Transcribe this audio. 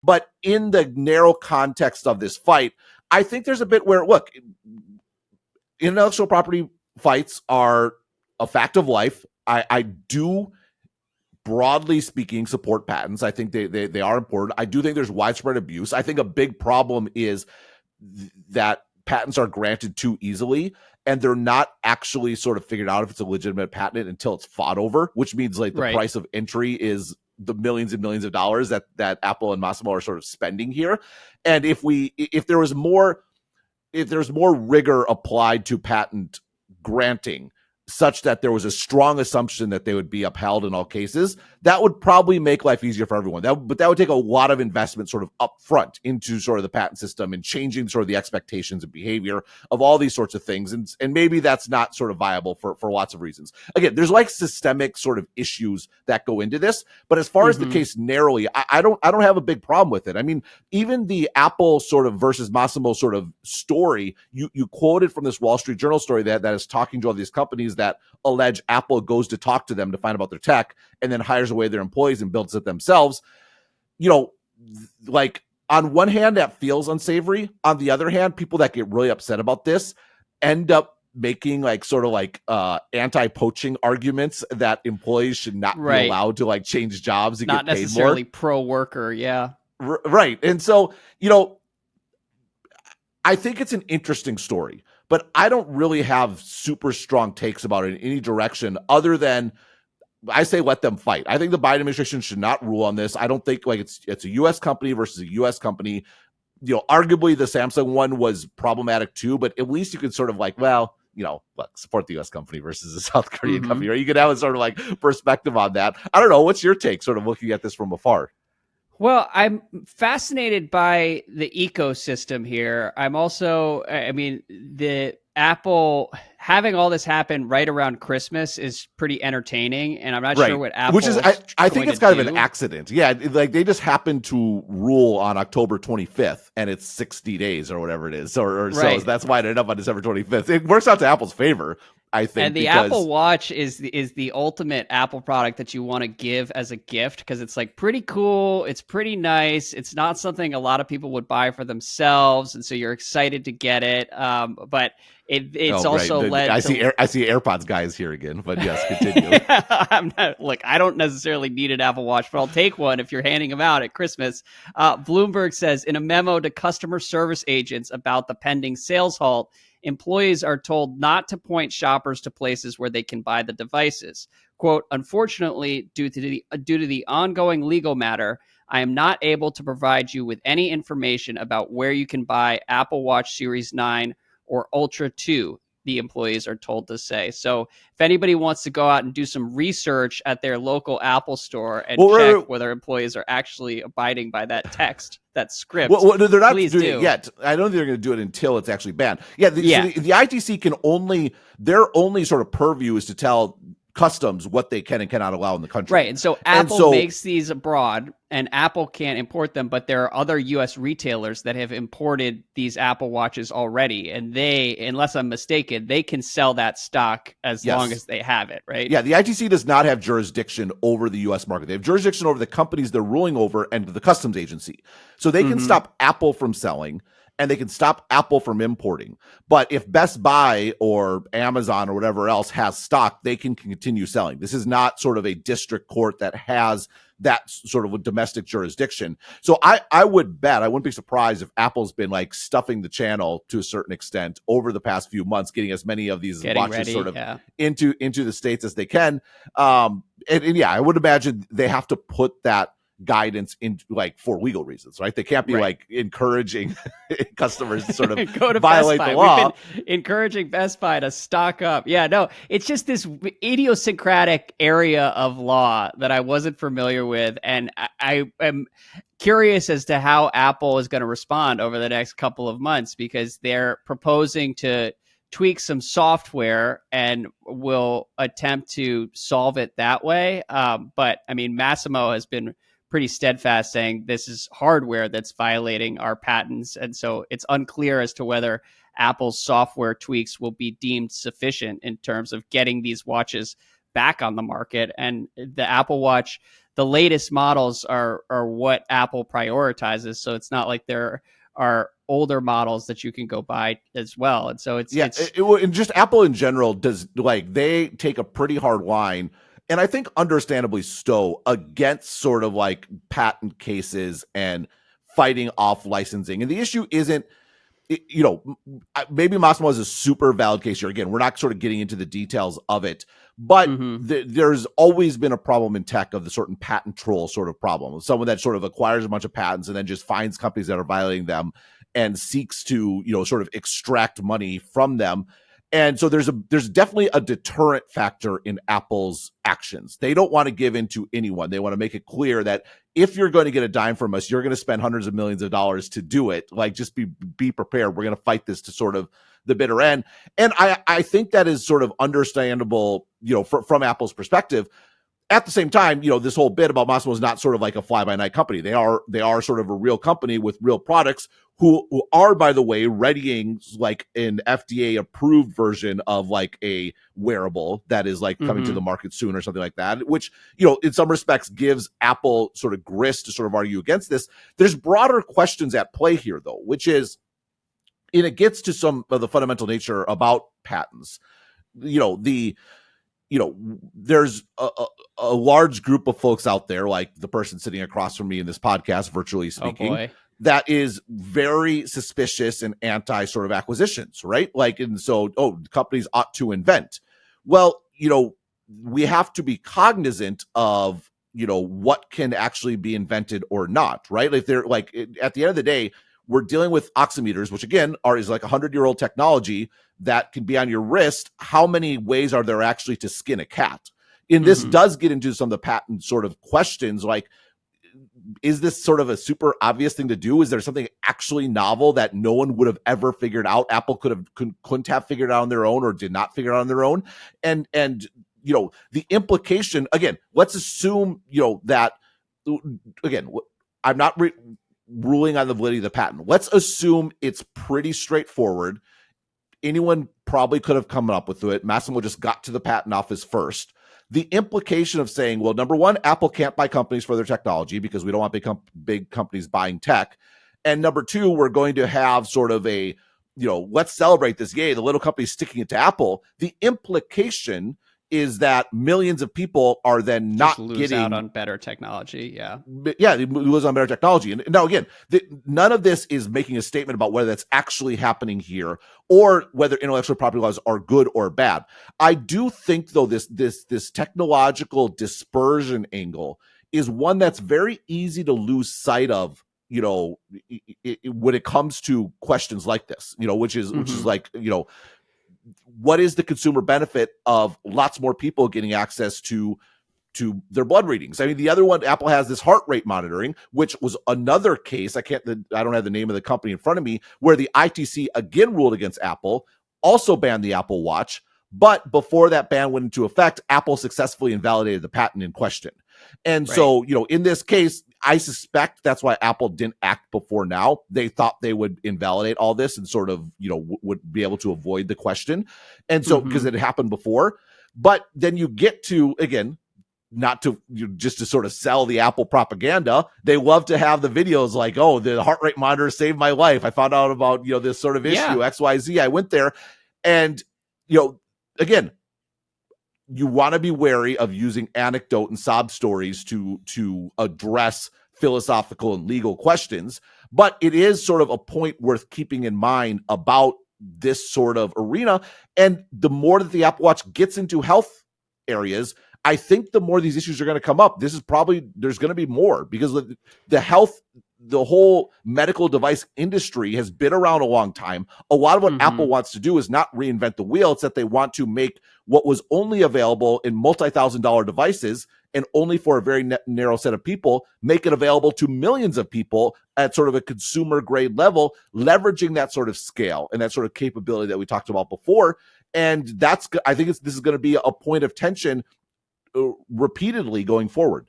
But in the narrow context of this fight, I think there's a bit where, look, intellectual property fights are a fact of life. I do, broadly speaking, support patents. I think they are important. I do think there's widespread abuse. I think a big problem is that patents are granted too easily, and they're not actually sort of figured out if it's a legitimate patent until it's fought over, which means like the price of entry is the millions and millions of dollars that Apple and Massimo are sort of spending here. And if there's more rigor applied to patent granting, such that there was a strong assumption that they would be upheld in all cases, that would probably make life easier for everyone. But that would take a lot of investment sort of upfront into sort of the patent system and changing sort of the expectations and behavior of all these sorts of things. And maybe that's not sort of viable for lots of reasons. Again, there's like systemic sort of issues that go into this. But as far as the case narrowly, I don't have a big problem with it. I mean, even the Apple sort of versus Massimo sort of story, you quoted from this Wall Street Journal story that is talking to all these companies that allege Apple goes to talk to them to find about their tech and then hires away their employees and builds it themselves. You know, like on one hand, that feels unsavory. On the other hand, people that get really upset about this end up making like sort of like anti-poaching arguments that employees should not be allowed to like change jobs and not get paid more. Not necessarily pro-worker, yeah. Right. And so, you know, I think it's an interesting story, but I don't really have super strong takes about it in any direction other than I say let them fight. I think the Biden administration should not rule on this. I don't think like it's a U.S. company versus a U.S. company. You know, arguably the Samsung one was problematic too, but at least you could sort of like, well, you know, look, support the U.S. company versus a South Korean company, or you could have a sort of like perspective on that. I don't know. What's your take sort of looking at this from afar? Well, I'm fascinated by the ecosystem here. I'm also, I mean, the Apple having all this happen right around Christmas is pretty entertaining, and I'm not sure what Apple which is I think it's kind of an accident. Yeah, like they just happened to rule on October 25th, and it's 60 days or whatever it is. So that's why it ended up on December 25th. It works out to Apple's favor, I think. And the Apple Watch is the ultimate Apple product that you want to give as a gift because it's like pretty cool. It's pretty nice. It's not something a lot of people would buy for themselves, and so you're excited to get it. But it's also led. I see AirPods guys here again, but yes, continue. I don't necessarily need an Apple Watch, but I'll take one if you're handing them out at Christmas. Bloomberg says in a memo to customer service agents about the pending sales halt, employees are told not to point shoppers to places where they can buy the devices. Quote, unfortunately, due to the ongoing legal matter, I am not able to provide you with any information about where you can buy Apple Watch Series 9 or Ultra 2, the employees are told to say. So if anybody wants to go out and do some research at their local Apple store and check whether employees are actually abiding by that text, that script, they're not doing it yet. I don't think they're going to do it until it's actually banned. So the ITC can their only sort of purview is to tell customs what they can and cannot allow in the country. Right. And so Apple makes these abroad and Apple can't import them, but there are other US retailers that have imported these Apple Watches already. And they, unless I'm mistaken, they can sell that stock as long as they have it, right? Yeah, the ITC does not have jurisdiction over the US market. They have jurisdiction over the companies they're ruling over and the customs agency. So they can stop Apple from selling, and they can stop Apple from importing. But if Best Buy or Amazon or whatever else has stock, they can continue selling. This is not sort of a district court that has that sort of a domestic jurisdiction. So I would bet, I wouldn't be surprised if Apple's been like stuffing the channel to a certain extent over the past few months, getting as many of these watches into the States as they can. And I would imagine they have to put that guidance in like for legal reasons, right? They can't be like encouraging customers to sort of go to violate the law. We've been encouraging Best Buy to stock up. Yeah, no, it's just this idiosyncratic area of law that I wasn't familiar with. And I am curious as to how Apple is going to respond over the next couple of months, because they're proposing to tweak some software and will attempt to solve it that way. But I mean, Massimo has been pretty steadfast saying this is hardware that's violating our patents. And so it's unclear as to whether Apple's software tweaks will be deemed sufficient in terms of getting these watches back on the market. And the Apple Watch, the latest models are what Apple prioritizes. So it's not like there are older models that you can go buy as well. And so and just Apple in general does, like, they take a pretty hard line, and I think understandably so, against sort of like patent cases and fighting off licensing. And the issue isn't, maybe Massimo is a super valid case here. Again, we're not sort of getting into the details of it, but there's always been a problem in tech of the certain patent troll sort of problem. Someone that sort of acquires a bunch of patents and then just finds companies that are violating them and seeks to, sort of extract money from them. And so there's definitely a deterrent factor in Apple's actions. They don't want to give in to anyone. They want to make it clear that if you're going to get a dime from us, you're going to spend hundreds of millions of dollars to do it. Like, just be prepared. We're going to fight this to sort of the bitter end. And I think that is sort of understandable, from Apple's perspective. At the same time, this whole bit about Massimo is not sort of like a fly-by-night company. They are sort of a real company with real products who are, by the way, readying like an FDA-approved version of like a wearable that is like coming to the market soon or something like that, which, in some respects gives Apple sort of grist to sort of argue against this. There's broader questions at play here, though, which is, and it gets to some of the fundamental nature about patents. There's a large group of folks out there, like the person sitting across from me in this podcast, virtually speaking, that is very suspicious and anti sort of acquisitions, right? Like, and so, companies ought to invent. Well, we have to be cognizant of, what can actually be invented or not, right? Like, they're like, at the end of the day, we're dealing with oximeters, which again is like 100-year-old technology that can be on your wrist. How many ways are there actually to skin a cat? And this does get into some of the patent sort of questions, like, is this sort of a super obvious thing to do? Is there something actually novel that no one would have ever figured out? Apple couldn't have figured out on their own, or did not figure out on their own. And the implication, again, let's assume, that, again, I'm not ruling on the validity of the patent. Let's assume it's pretty straightforward. Anyone probably could have come up with it. Massimo just got to the patent office first. The implication of saying, well, number one, Apple can't buy companies for their technology because we don't want big companies buying tech. And number two, we're going to have sort of a, let's celebrate this. Yay, the little company's sticking it to Apple. The implication is that millions of people are then not getting out on better technology. Yeah, they lose on better technology. And now, again, none of this is making a statement about whether that's actually happening here or whether intellectual property laws are good or bad. I do think, though, this technological dispersion angle is one that's very easy to lose sight of, when it comes to questions like this, which is like, what is the consumer benefit of lots more people getting access to their blood readings? I mean, the other one, Apple has this heart rate monitoring, which was another case. I don't have the name of the company in front of me, where the ITC again ruled against Apple, also banned the Apple Watch. But before that ban went into effect, Apple successfully invalidated the patent in question. And so, in this case, I suspect that's why Apple didn't act before now. They thought they would invalidate all this and sort of, would be able to avoid the question. And so, because it happened before. But then you get to, again, not to just to sort of sell the Apple propaganda. They love to have the videos like, oh, the heart rate monitor saved my life. I found out about, this sort of issue, XYZ. I went there. And, again, you want to be wary of using anecdote and sob stories to address philosophical and legal questions. But it is sort of a point worth keeping in mind about this sort of arena. And the more that the Apple Watch gets into health areas, I think the more these issues are going to come up. There's going to be more, because the whole medical device industry has been around a long time. A lot of what Apple wants to do is not reinvent the wheel. It's that they want to make what was only available in multi-$1,000 devices and only for a very narrow set of people, make it available to millions of people at sort of a consumer grade level, leveraging that sort of scale and that sort of capability that we talked about before. And I think this is going to be a point of tension repeatedly going forward.